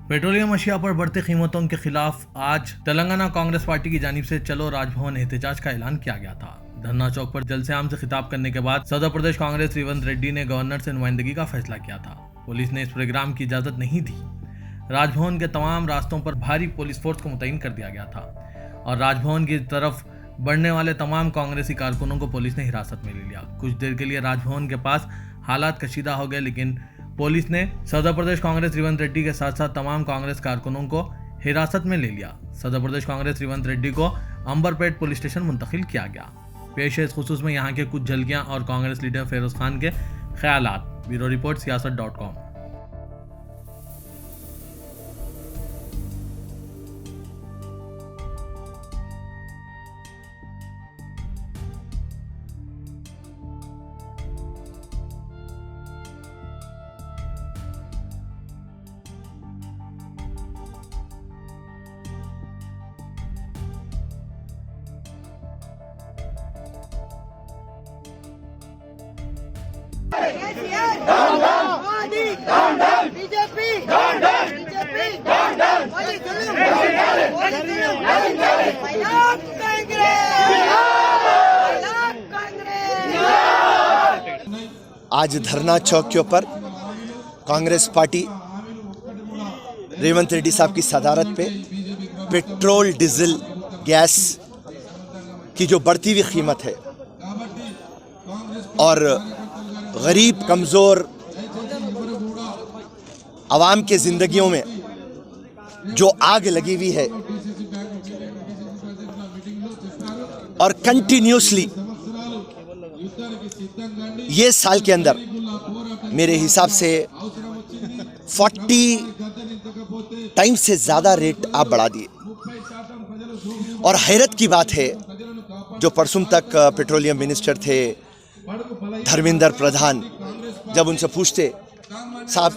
Petroleum अशिया पर बढ़ती कीमतों के खिलाफ आज तेलंगाना कांग्रेस पार्टी की जानिब से चलो राजभवन एहतजाज का ऐलान किया गया था। धरना चौक पर जलसे-आम से खिताब करने के बाद सदर प्रदेश कांग्रेस रेवंत रेड्डी ने गवर्नर से नुमाइंदगी का फैसला किया था। पुलिस ने इस प्रोग्राम की इजाजत नहीं दी। राजभवन के तमाम रास्तों पर भारी पुलिस फोर्स को मुतय्यन कर दिया गया था और राजभवन की तरफ बढ़ने वाले तमाम कांग्रेसी कारकुनों को पुलिस ने हिरासत में ले लिया। कुछ देर के लिए राजभवन के पास हालात कशीदा हो गए, लेकिन पुलिस ने सदर प्रदेश कांग्रेस रेवंत रेड्डी के साथ साथ तमाम कांग्रेस कारकुनों को हिरासत में ले लिया। सदर प्रदेश कांग्रेस रेवंत रेड्डी को अंबरपेट पुलिस स्टेशन मुंतकिल किया गया। पेश है इस खुसूस में यहाँ के कुछ झलकियां और कांग्रेस लीडर फेरोज खान के ख्यालात। ब्यूरो रिपोर्ट सियासत.com। केसीआर मोदी बीजेपी मोदी जुलूम आज धरना चौक के ऊपर कांग्रेस पार्टी रेवंत रेड्डी साहब की सदारत पे पेट्रोल डीजल गैस की जो बढ़ती हुई कीमत है और गरीब कमज़ोर आवाम के ज़िंदगियों में जो आग लगी हुई है और कंटिन्यूसली ये साल के अंदर मेरे हिसाब से 40 टाइम से ज़्यादा रेट आप बढ़ा दिए। और हैरत की बात है, जो परसों तक पेट्रोलियम मिनिस्टर थे धर्मेंद्र प्रधान, जब उनसे पूछते साहब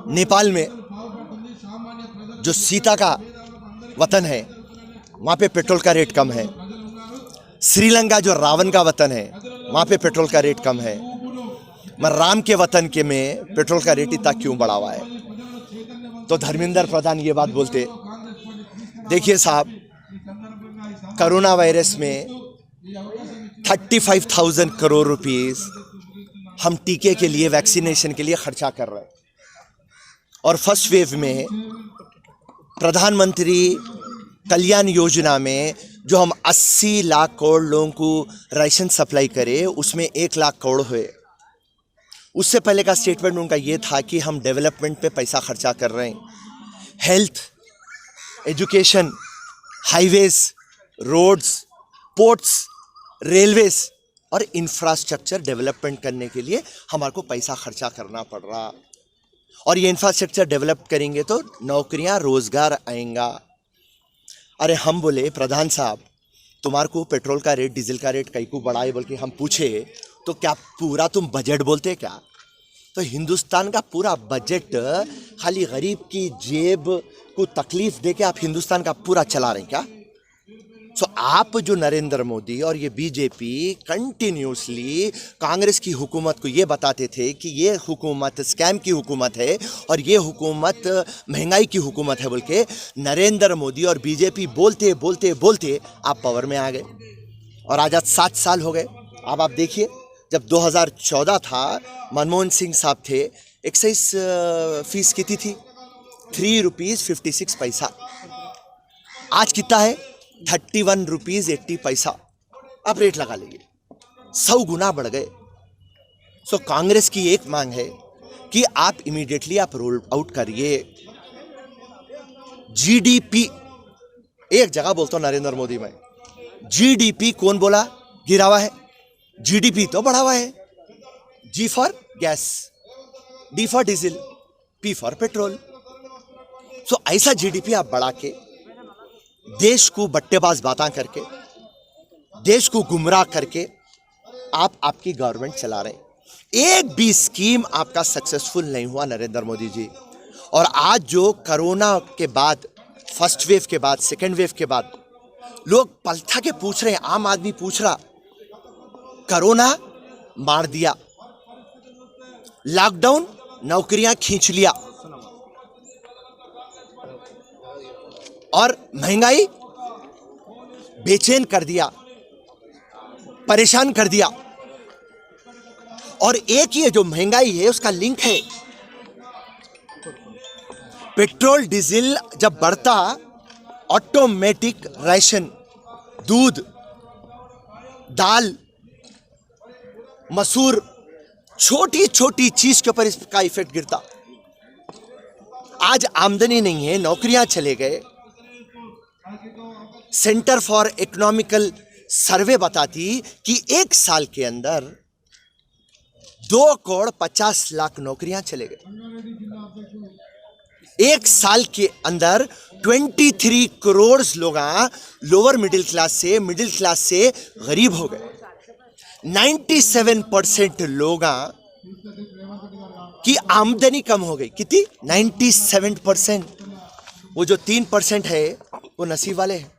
नेपाल में जो सीता का वतन है वहाँ पे पेट्रोल का रेट कम है, श्रीलंका जो रावण का वतन है वहाँ पे पेट्रोल का रेट कम है, मगर राम के वतन के में पेट्रोल का रेट इतना क्यों बढ़ा हुआ है? तो धर्मेंद्र प्रधान ये बात बोलते, देखिए साहब, कोरोना वायरस में 35,000 करोड़ रुपीस हम टीके के लिए, वैक्सीनेशन के लिए खर्चा कर रहे हैं और फर्स्ट वेव में प्रधानमंत्री कल्याण योजना में जो हम 80 लाख करोड़ लोगों को राशन सप्लाई करें उसमें 1 लाख करोड़ हुए। उससे पहले का स्टेटमेंट उनका ये था कि हम डेवलपमेंट पे पैसा खर्चा कर रहे हैं, health, education, highways, roads, ports, railways और इंफ्रास्ट्रक्चर डेवलपमेंट करने के लिए हमारे को पैसा खर्चा करना पड़ रहा, और ये इंफ्रास्ट्रक्चर डेवलप करेंगे तो नौकरियां, रोजगार आएगा। अरे हम बोले, प्रधान साहब, तुम्हारे को पेट्रोल का रेट, डीजल का रेट कई को बढ़ाए बोल के हम पूछे तो क्या पूरा तुम बजट बोलते क्या? तो हिंदुस्तान का पूरा बजट खाली गरीब की जेब को तकलीफ दे के आप हिंदुस्तान का पूरा चला रहे हैं क्या? सो आप जो नरेंद्र मोदी और ये बीजेपी कंटिन्यूसली कांग्रेस की हुकूमत को ये बताते थे कि ये हुकूमत स्कैम की हुकूमत है और ये हुकूमत महंगाई की हुकूमत है बोल के नरेंद्र मोदी और बीजेपी बोलते बोलते बोलते आप पावर में आ गए और आज 7 साल हो गए। अब आप देखिए, जब 2014 था, मनमोहन सिंह साहब थे, एक्साइज फीस कितनी थी? 3 रुपीज़ 56 पैसा। आज कितना है? 31 रुपीज़ 80 पैसा। आप रेट लगा लीजिए, 100 गुना बढ़ गए। सो कांग्रेस की एक मांग है कि आप इमीडिएटली आप रोल आउट करिए जीडीपी। एक जगह बोलता हूं नरेंद्र मोदी में, जीडीपी कौन बोला गिरा हुआ है? जीडीपी तो बढ़ा हुआ है। G for gas, D for diesel, P for petrol. So ऐसा जीडीपी आप बढ़ा के देश को बट्टेबाज बातें करके, देश को गुमराह करके आप आपकी गवर्नमेंट चला रहे हैं। एक भी स्कीम आपका सक्सेसफुल नहीं हुआ नरेंद्र मोदी जी। और आज जो कोरोना के बाद, फर्स्ट वेव के बाद, सेकेंड वेव के बाद लोग पलटा के पूछ रहे हैं, आम आदमी पूछ रहा, कोरोना मार दिया, लॉकडाउन नौकरियां खींच लिया और महंगाई बेचैन कर दिया, परेशान कर दिया। और एक ये जो महंगाई है उसका लिंक है, पेट्रोल डीजल जब बढ़ता ऑटोमेटिक राशन, दूध, दाल, मसूर, छोटी छोटी चीज के ऊपर इसका इफेक्ट गिरता। आज आमदनी नहीं है, नौकरियां चले गए। सेंटर फॉर इकोनॉमिकल सर्वे बताती कि एक साल के अंदर 2,50,00,000 नौकरियां चले गए। एक साल के अंदर 23 करोड़ लोग लोअर मिडिल क्लास से गरीब हो गए। 97% लोग की आमदनी कम हो गई। कितनी? 97%। वो जो 3% है वो नसीब वाले हैं।